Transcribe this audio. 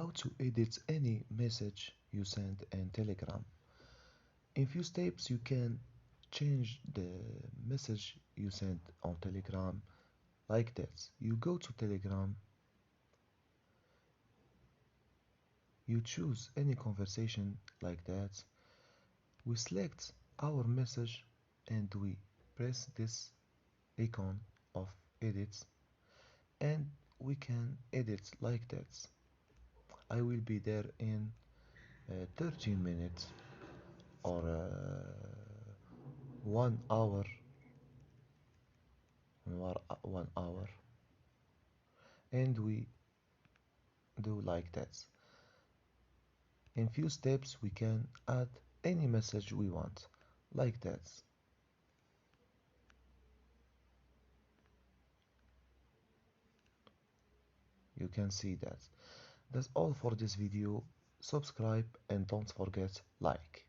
how to edit any message you send in Telegram. In few steps, you can change the message you send on Telegram like that. You go to Telegram, you choose any conversation like that. We select our message and we press this icon of edit and we can edit like that. I will be there in 13 minutes or 1 hour, 1 hour, and we do like that. In few steps we can add any message we want like that. You can see that. That's all for this video. Subscribe and don't forget like.